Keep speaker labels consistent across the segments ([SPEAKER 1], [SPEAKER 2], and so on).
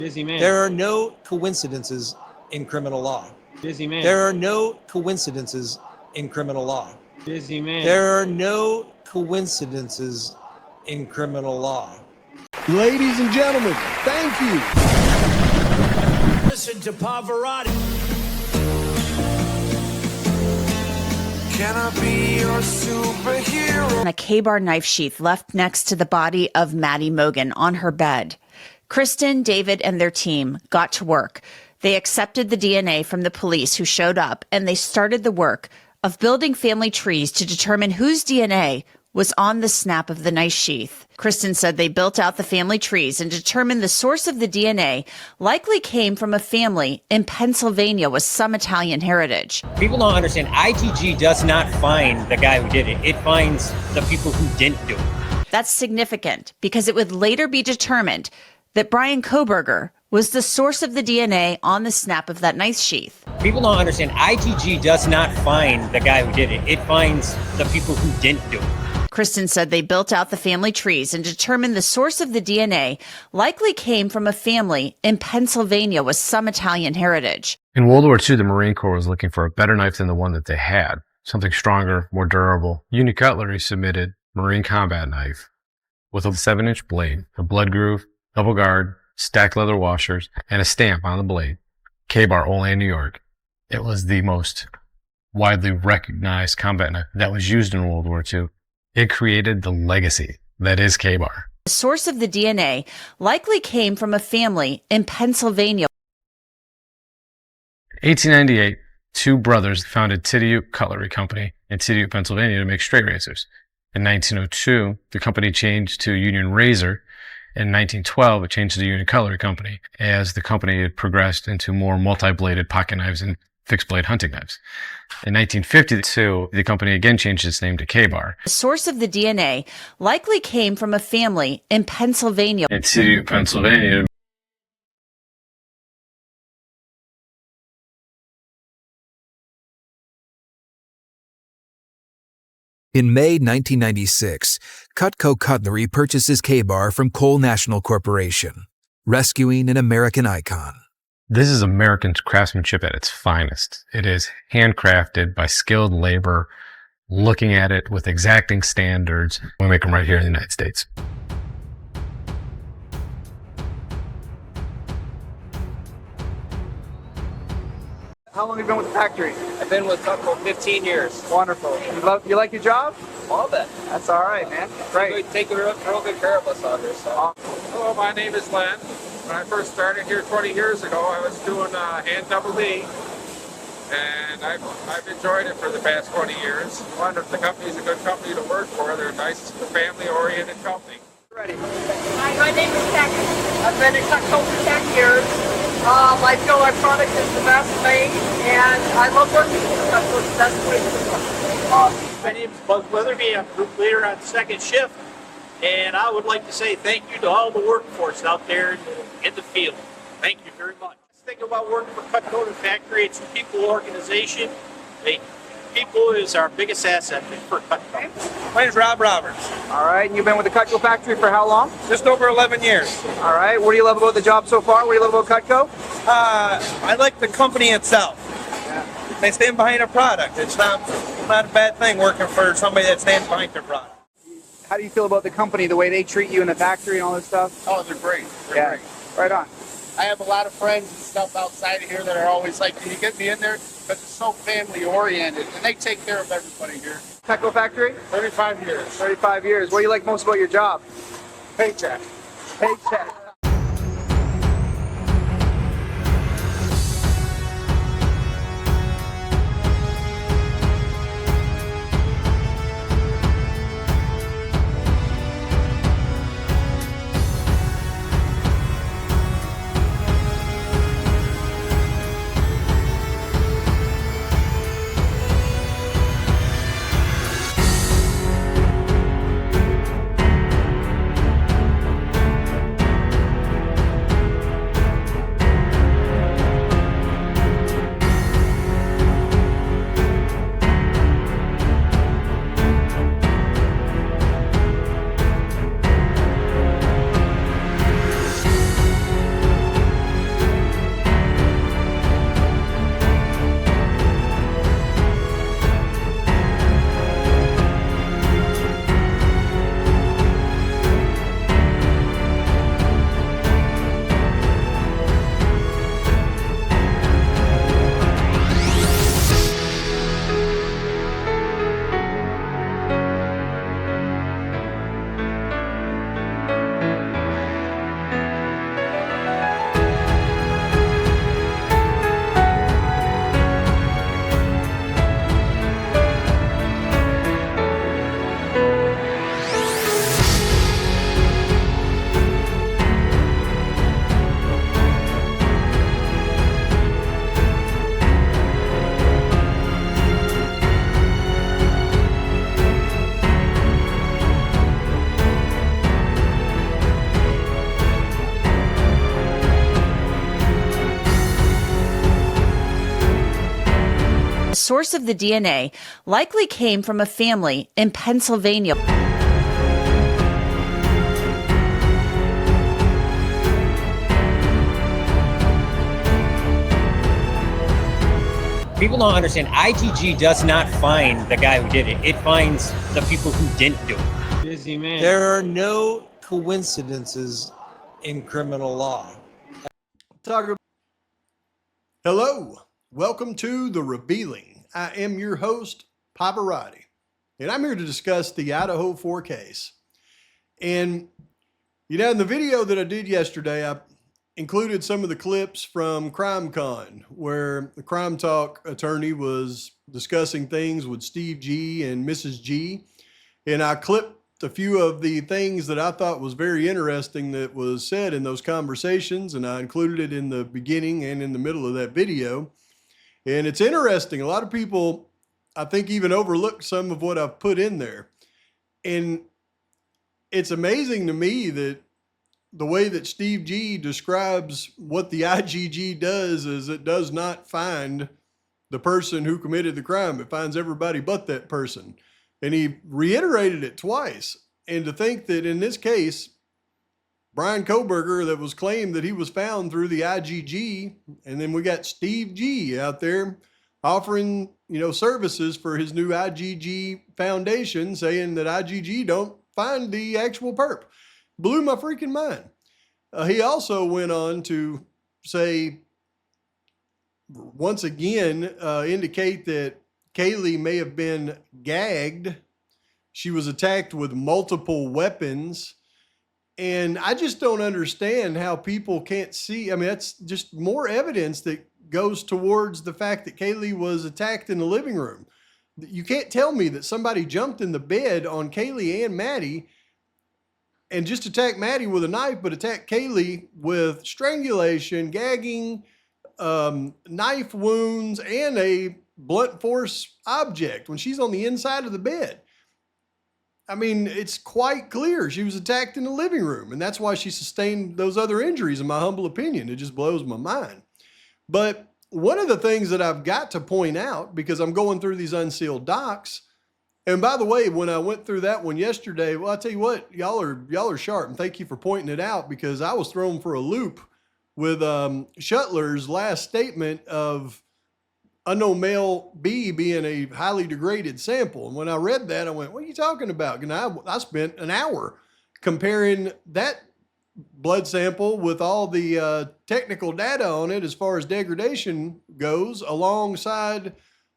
[SPEAKER 1] Busy man.
[SPEAKER 2] There are no coincidences in criminal law.
[SPEAKER 1] Busy man.
[SPEAKER 2] There are no coincidences in criminal law.
[SPEAKER 1] Busy man.
[SPEAKER 2] There are no coincidences in criminal law.
[SPEAKER 3] Ladies and gentlemen, thank you.
[SPEAKER 4] Listen to Pavarotti.
[SPEAKER 5] Can I be your superhero?
[SPEAKER 6] A K-bar knife sheath left next to the body of Maddie Mogan on her bed. Kristen, David, and their team got to work. They accepted the DNA from the police who showed up, and they started the work of building family trees to determine whose DNA was on the snap of the knife sheath. Kristen said they built out the family trees and determined the source of the DNA likely came from a family in Pennsylvania with some Italian heritage.
[SPEAKER 7] People don't understand, ITG does not find the guy who did it. It finds the people who didn't do it.
[SPEAKER 6] That's significant because it would later be determined that Brian Koberger was the source of the DNA on the snap of that knife sheath.
[SPEAKER 7] People don't understand, ITG does not find the guy who did it. It finds the people who didn't do it.
[SPEAKER 6] Kristen said they built out the family trees and determined the source of the DNA likely came from a family in Pennsylvania with some Italian heritage.
[SPEAKER 8] In World War II, the Marine Corps was looking for a better knife than the one that they had, something stronger, more durable. Uni Cutlery submitted Marine combat knife with a 7-inch blade, a blood groove, double guard, stacked leather washers, and a stamp on the blade. K-bar, Olean, New York. It was the most widely recognized combat knife that was used in World War II. It created the legacy that is K-bar.
[SPEAKER 6] The source of the DNA likely came from a family in Pennsylvania.
[SPEAKER 8] In 1898, two brothers founded Tidioute Cutlery Company in Tidioute, Pennsylvania to make straight razors. In 1902, the company changed to Union Razor. In 1912, it changed to the Union Cutlery Company as the company had progressed into more multi-bladed pocket knives and fixed-blade hunting knives. In 1952, the company again changed its name to K-bar.
[SPEAKER 6] The source of the DNA likely came from a family in Pennsylvania.
[SPEAKER 8] In Tidioute, Pennsylvania.
[SPEAKER 9] In May 1996, Cutco Cutlery purchases K-bar from Cole National Corporation, rescuing an American icon.
[SPEAKER 8] This is American craftsmanship at its finest. It is handcrafted by skilled labor, looking at it with exacting standards. We make them right here in the United States.
[SPEAKER 10] How long have you been with the factory?
[SPEAKER 7] I've been with Cutco 15 years.
[SPEAKER 10] Wonderful. You like your job?
[SPEAKER 7] Love it.
[SPEAKER 10] That's all right, man. Great.
[SPEAKER 7] Take real good care of us out here. So.
[SPEAKER 11] Hello, my name is Len. When I first started here 20 years ago, I was doing hand double D, and I've enjoyed it for the past 20 years. The company's a good company to work for. They're a nice, family-oriented company.
[SPEAKER 10] Ready.
[SPEAKER 12] Hi, my name is Becky. I've been at Cutco for 10 years. I feel our product is the best made, and I love working with Cutco. It's the best place to work.
[SPEAKER 4] My name is Buzz Weatherby. I'm group leader on second shift, and I would like to say thank you to all the workforce out there in the field. Thank you very much. Think about working for Cutco the factory. It's a people organization. People is our biggest asset for Cutco.
[SPEAKER 13] My name's Rob Roberts.
[SPEAKER 10] All right, and you've been with the Cutco factory for how long?
[SPEAKER 13] Just over 11 years.
[SPEAKER 10] All right, what do you love about the job so far? What do you love about Cutco?
[SPEAKER 13] I like the company itself. Yeah. They stand behind a product. It's not a bad thing working for somebody that stands behind their product.
[SPEAKER 10] How do you feel about the company, the way they treat you in the factory and all this stuff?
[SPEAKER 11] Oh, they're great. They're great.
[SPEAKER 10] Right on.
[SPEAKER 11] I have a lot of friends and stuff outside of here that are always like, can you get me in there? Because it's so family-oriented, and they take care of everybody here.
[SPEAKER 10] Cutco factory?
[SPEAKER 11] 35 years.
[SPEAKER 10] 35 years. What do you like most about your job?
[SPEAKER 11] Paycheck.
[SPEAKER 10] Paycheck.
[SPEAKER 6] source of the DNA likely came from a family in Pennsylvania.
[SPEAKER 7] People don't understand. IgG does not find the guy who did it. It finds the people who didn't do it.
[SPEAKER 2] Busy man. There are no coincidences in criminal law.
[SPEAKER 3] Hello, welcome to The Revealing. I am your host, Pavarotti, and I'm here to discuss the Idaho 4 case. And, you know, in the video that I did yesterday, I included some of the clips from CrimeCon, where the Crime Talk attorney was discussing things with Steve G and Mrs. G. And I clipped a few of the things that I thought was very interesting that was said in those conversations, and I included it in the beginning and in the middle of that video. And it's interesting. A lot of people, I think, even overlooked some of what I've put in there. And it's amazing to me that the way that Steve G describes what the IgG does is it does not find the person who committed the crime. It finds everybody but that person. And he reiterated it twice. And to think that in this case, Brian Kohberger, that was claimed that he was found through the IgG, and then we got Steve G out there offering, services for his new IgG foundation, saying that IgG don't find the actual perp. Blew my freaking mind. He also went on to say, once again, indicate that Kaylee may have been gagged. She was attacked with multiple weapons. And I just don't understand how people can't see. I mean, that's just more evidence that goes towards the fact that Kaylee was attacked in the living room. You can't tell me that somebody jumped in the bed on Kaylee and Maddie and just attacked Maddie with a knife, but attacked Kaylee with strangulation, gagging, knife wounds, and a blunt force object when she's on the inside of the bed. I mean, it's quite clear she was attacked in the living room, and that's why she sustained those other injuries, in my humble opinion. It just blows my mind. But one of the things that I've got to point out, because I'm going through these unsealed docs, and by the way, when I went through that one yesterday, well, I'll tell you what, y'all are sharp, and thank you for pointing it out, because I was thrown for a loop with Shuttler's last statement of unknown male B being a highly degraded sample. And when I read that, I went, what are you talking about? And I spent an hour comparing that blood sample with all the technical data on it as far as degradation goes, alongside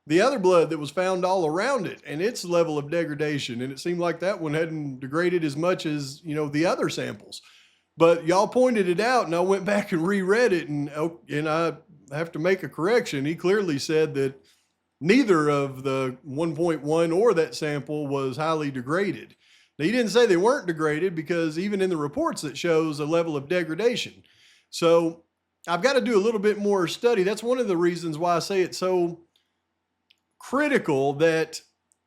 [SPEAKER 3] the other blood that was found all around it and its level of degradation. And it seemed like that one hadn't degraded as much as, the other samples. But y'all pointed it out, and I went back and reread it, and I have to make a correction. He clearly said that neither of the 1.1 or that sample was highly degraded. Now, he didn't say they weren't degraded, because even in the reports it shows a level of degradation. So I've got to do a little bit more study. That's one of the reasons why I say it's so critical that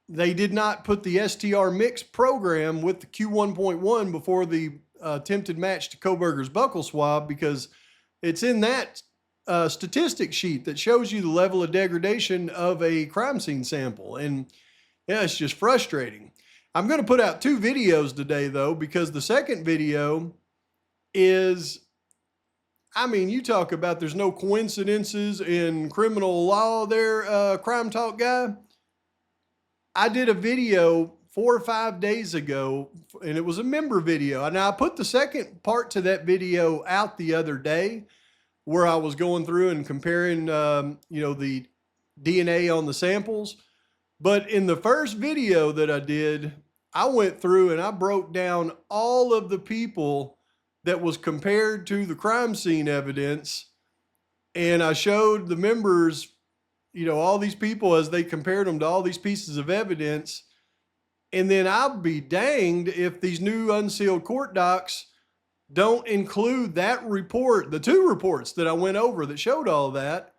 [SPEAKER 3] they did not put the STR mix program with the Q1.1 before the attempted match to Kohberger's buccal swab, because it's in that statistic sheet that shows you the level of degradation of a crime scene sample. And yeah, it's just frustrating. I'm going to put out 2 videos today, though, because the second video is, you talk about there's no coincidences in criminal law there, Crime Talk guy. I did a video 4 or 5 days ago, and it was a member video. And I put the second part to that video out the other day, where I was going through and comparing, the DNA on the samples. But in the first video that I did, I went through and I broke down all of the people that was compared to the crime scene evidence. And I showed the members, all these people as they compared them to all these pieces of evidence. And then I'll be danged if these new unsealed court docs don't include that report, the 2 reports that I went over that showed all that,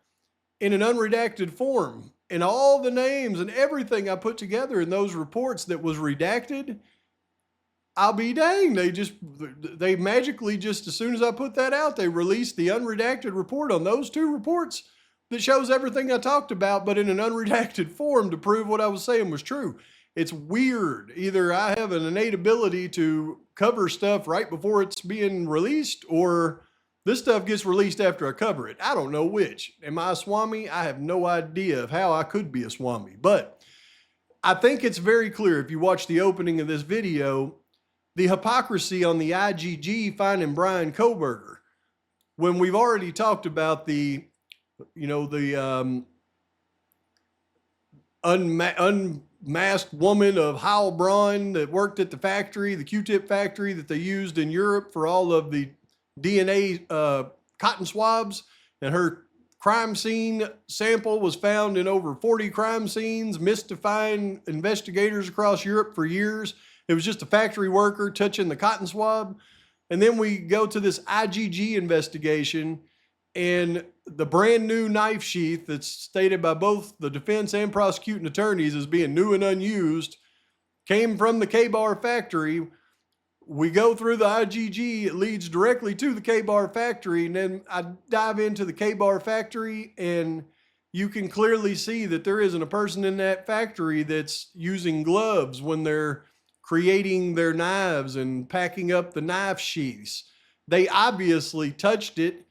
[SPEAKER 3] in an unredacted form. And all the names and everything I put together in those reports that was redacted, I'll be danged. They magically, just as soon as I put that out, they released the unredacted report on those 2 reports that shows everything I talked about, but in an unredacted form to prove what I was saying was true. It's weird. Either I have an innate ability to cover stuff right before it's being released, or this stuff gets released after I cover it. I don't know which. Am I a Swami? I have no idea of how I could be a Swami, but I think it's very clear if you watch the opening of this video, the hypocrisy on the IGG finding Brian Koberger, when we've already talked about the unmasked woman of Heilbronn that worked at the factory, the Q-tip factory that they used in Europe for all of the DNA cotton swabs, and her crime scene sample was found in over 40 crime scenes, mystifying investigators across Europe for years. It was just a factory worker touching the cotton swab. And then we go to this IGG investigation, and the brand new knife sheath that's stated by both the defense and prosecuting attorneys as being new and unused came from the K-Bar factory. We go through the IGG, it leads directly to the K-Bar factory, and then I dive into the K-Bar factory, and you can clearly see that there isn't a person in that factory that's using gloves when they're creating their knives and packing up the knife sheaths. They obviously touched it.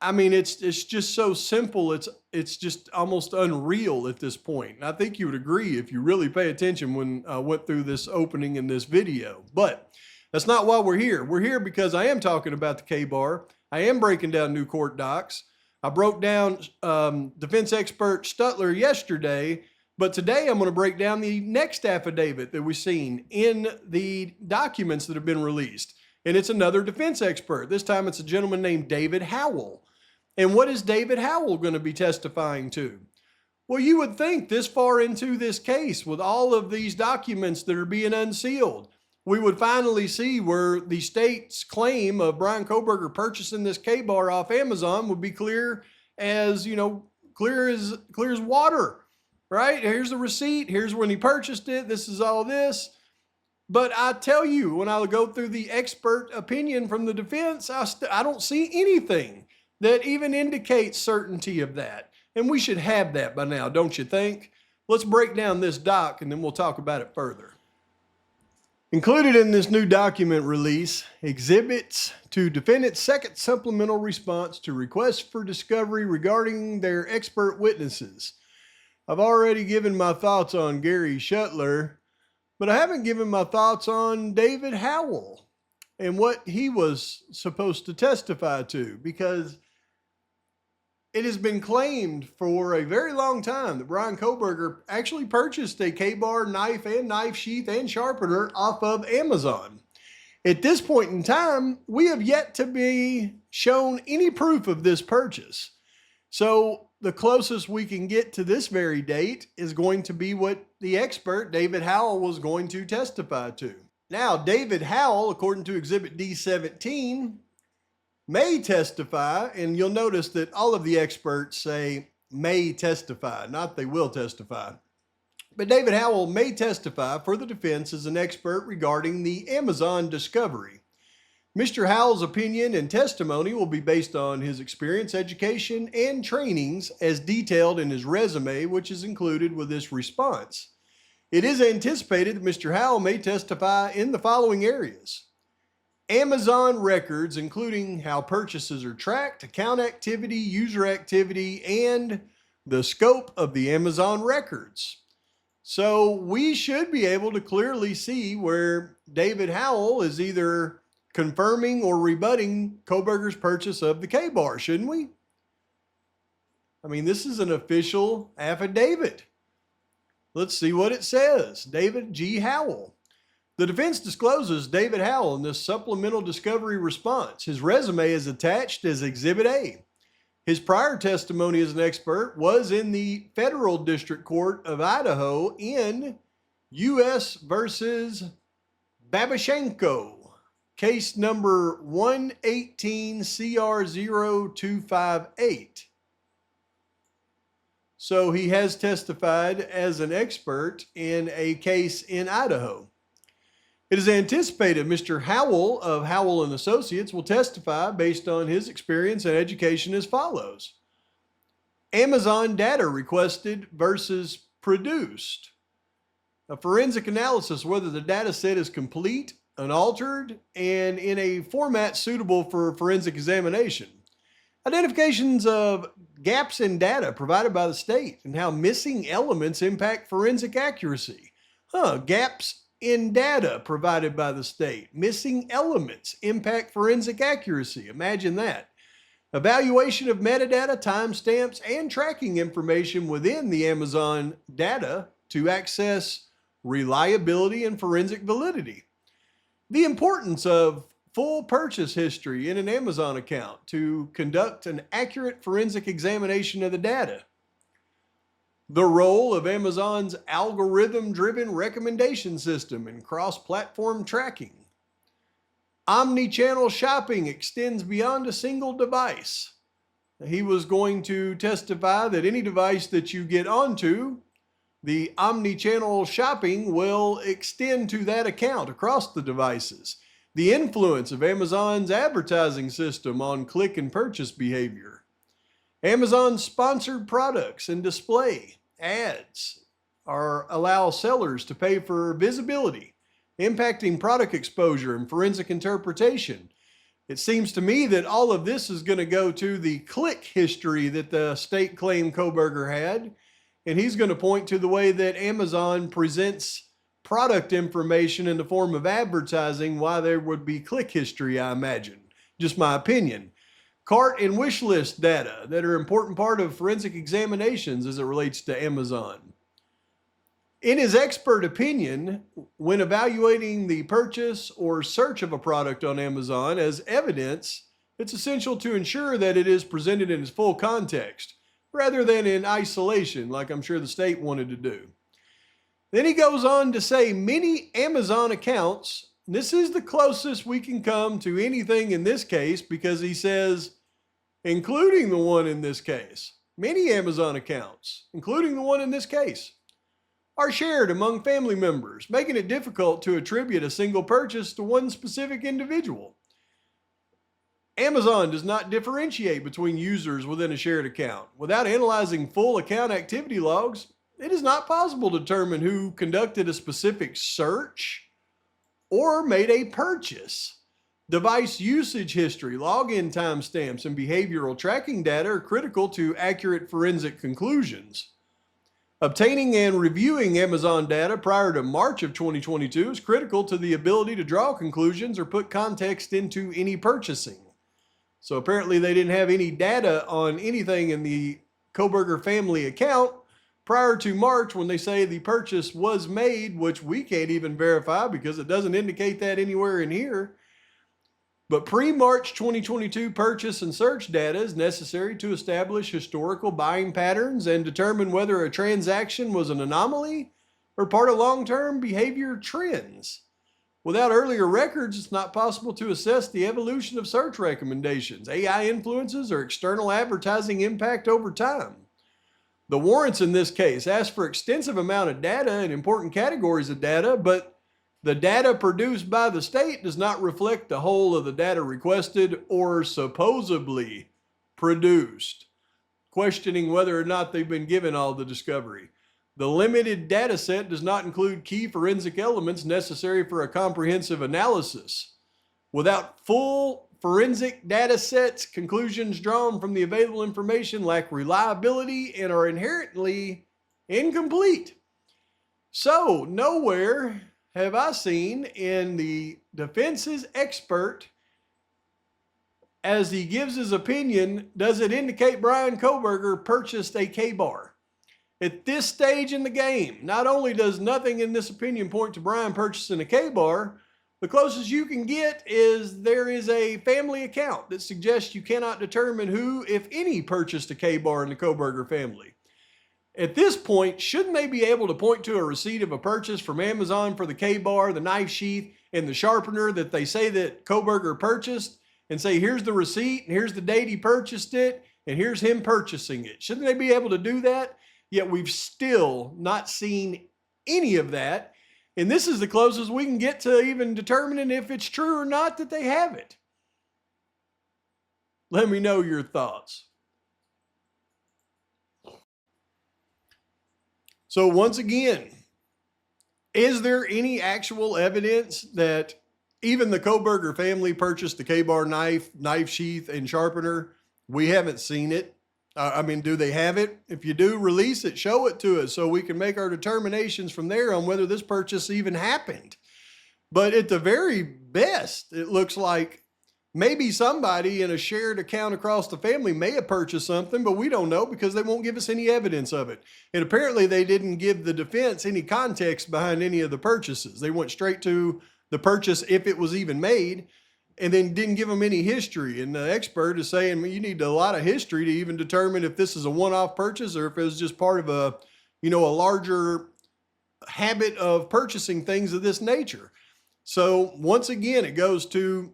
[SPEAKER 3] I mean, it's just so simple. It's just almost unreal at this point. And I think you would agree if you really pay attention when I went through this opening in this video. But that's not why we're here. We're here because I am talking about the K-Bar. I am breaking down new court docs. I broke down defense expert Stutler yesterday, but today I'm going to break down the next affidavit that we've seen in the documents that have been released. And it's another defense expert. This time it's a gentleman named David Howell. And what is David Howell going to be testifying to? Well, you would think this far into this case, with all of these documents that are being unsealed, we would finally see where the state's claim of Brian Koberger purchasing this K-Bar off Amazon would be clear as water, right? Here's the receipt. Here's when he purchased it. This is all this. But I tell you, when I go through the expert opinion from the defense, I don't see anything that even indicates certainty of that. And we should have that by now, don't you think? Let's break down this doc and then we'll talk about it further. Included in this new document release, exhibits to defendant's second supplemental response to requests for discovery regarding their expert witnesses. I've already given my thoughts on Gary Shuttler, but I haven't given my thoughts on David Howell and what he was supposed to testify to, because it has been claimed for a very long time that Brian Koberger actually purchased a K-Bar knife and knife sheath and sharpener off of Amazon. At this point in time, we have yet to be shown any proof of this purchase. So the closest we can get to this very date is going to be what the expert David Howell was going to testify to. Now, David Howell, according to Exhibit D17, may testify, and you'll notice that all of the experts say may testify, not they will testify. But David Howell may testify for the defense as an expert regarding the Amazon discovery. Mr. Howell's opinion and testimony will be based on his experience, education, and trainings as detailed in his resume, which is included with this response. It is anticipated that Mr. Howell may testify in the following areas: Amazon records, including how purchases are tracked, account activity, user activity, and the scope of the Amazon records. So we should be able to clearly see where David Howell is either confirming or rebutting Koberger's purchase of the K-Bar, shouldn't we? I mean, this is an official affidavit. Let's see what it says. David G. Howell. The defense discloses David Howell in this supplemental discovery response. His resume is attached as Exhibit A. His prior testimony as an expert was in the Federal District Court of Idaho in U.S. versus Babashenko, case number 118 CR 0258. So he has testified as an expert in a case in Idaho. It is anticipated Mr. Howell of Howell & Associates will testify based on his experience and education as follows. Amazon data requested versus produced. A forensic analysis whether the data set is complete, unaltered, and in a format suitable for forensic examination. Identifications of gaps in data provided by the state and how missing elements impact forensic accuracy. Gaps in data provided by the state. Missing elements impact forensic accuracy. Imagine that. Evaluation of metadata, timestamps, and tracking information within the Amazon data to access reliability and forensic validity. The importance of full purchase history in an Amazon account to conduct an accurate forensic examination of the data. The role of Amazon's algorithm-driven recommendation system in cross-platform tracking. Omni-channel shopping extends beyond a single device. He was going to testify that any device that you get onto, the omni-channel shopping will extend to that account across the devices. The influence of Amazon's advertising system on click and purchase behavior. Amazon's sponsored products and display ads allow sellers to pay for visibility, impacting product exposure and forensic interpretation. It seems to me that all of this is going to go to the click history that the state claimed Kohberger had, and he's going to point to the way that Amazon presents product information in the form of advertising, why there would be click history, I imagine. Just my opinion. Cart and wish list data that are an important part of forensic examinations as it relates to Amazon. In his expert opinion, when evaluating the purchase or search of a product on Amazon as evidence, it's essential to ensure that it is presented in its full context, rather than in isolation, like I'm sure the state wanted to do. Then he goes on to say many Amazon accounts, this is the closest we can come to anything in this case because he says, including the one in this case, many Amazon accounts, including the one in this case, are shared among family members, making it difficult to attribute a single purchase to one specific individual. Amazon does not differentiate between users within a shared account. Without analyzing full account activity logs, it is not possible to determine who conducted a specific search or made a purchase. Device usage history, login timestamps, and behavioral tracking data are critical to accurate forensic conclusions. Obtaining and reviewing Amazon data prior to March of 2022 is critical to the ability to draw conclusions or put context into any purchasing. So apparently they didn't have any data on anything in the Kohberger family account prior to March when they say the purchase was made, which we can't even verify because it doesn't indicate that anywhere in here. But pre-March 2022 purchase and search data is necessary to establish historical buying patterns and determine whether a transaction was an anomaly or part of long-term behavior trends. Without earlier records, it's not possible to assess the evolution of search recommendations, AI influences, or external advertising impact over time. The warrants in this case ask for extensive amount of data and important categories of data, but the data produced by the state does not reflect the whole of the data requested or supposedly produced, questioning whether or not they've been given all the discovery. The limited data set does not include key forensic elements necessary for a comprehensive analysis. Without full forensic data sets, conclusions drawn from the available information lack reliability and are inherently incomplete. So, nowhere have I seen in the defense's expert, as he gives his opinion, does it indicate Brian Kohberger purchased a K-bar? At this stage in the game, not only does nothing in this opinion point to Brian purchasing a K-bar, the closest you can get is there is a family account that suggests you cannot determine who, if any, purchased a K-bar in the Kohberger family. At this point, shouldn't they be able to point to a receipt of a purchase from Amazon for the K-bar, the knife sheath, and the sharpener that they say that Kohberger purchased, and say, here's the receipt, and here's the date he purchased it, and here's him purchasing it? Shouldn't they be able to do that? Yet we've still not seen any of that. And this is the closest we can get to even determining if it's true or not that they have it. Let me know your thoughts. So once again, is there any actual evidence that even the Koberger family purchased the K-bar knife sheath, and sharpener? We haven't seen it. I mean, do they have it? If you do, release it, show it to us so we can make our determinations from there on whether this purchase even happened. But at the very best, it looks like maybe somebody in a shared account across the family may have purchased something, but we don't know because they won't give us any evidence of it. And apparently they didn't give the defense any context behind any of the purchases. They went straight to the purchase if it was even made, and then didn't give them any history. And the expert is saying, well, you need a lot of history to even determine if this is a one-off purchase or if it was just part of a larger habit of purchasing things of this nature. So once again, it goes to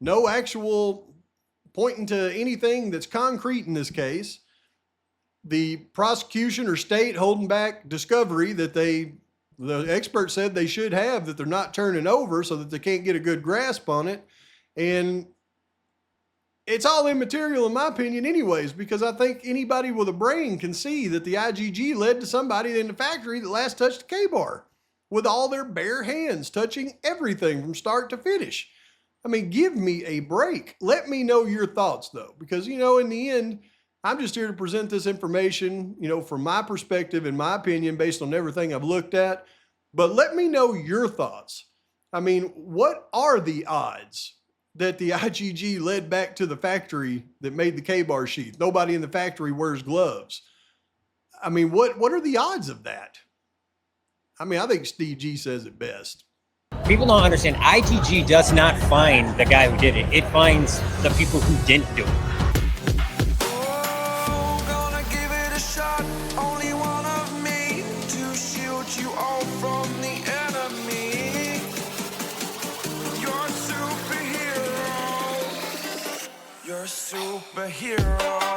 [SPEAKER 3] no actual pointing to anything that's concrete in this case. The prosecution or state holding back discovery that the expert said they should have, that they're not turning over so that they can't get a good grasp on it. And it's all immaterial in my opinion anyways, because I think anybody with a brain can see that the IGG led to somebody in the factory that last touched the K-bar with all their bare hands, touching everything from start to finish. I mean, give me a break. Let me know your thoughts though, because in the end, I'm just here to present this information, from my perspective and my opinion based on everything I've looked at. But let me know your thoughts. I mean, what are the odds that the IGG led back to the factory that made the K-bar sheath? Nobody in the factory wears gloves. I mean, what are the odds of that? I mean, I think Steve G says it best.
[SPEAKER 7] People don't understand. IGG does not find the guy who did it. It finds the people who didn't do it.
[SPEAKER 5] Oh, gonna give it a shot. Only one of me to shield you all from the enemy. You're a superhero. You're a superhero.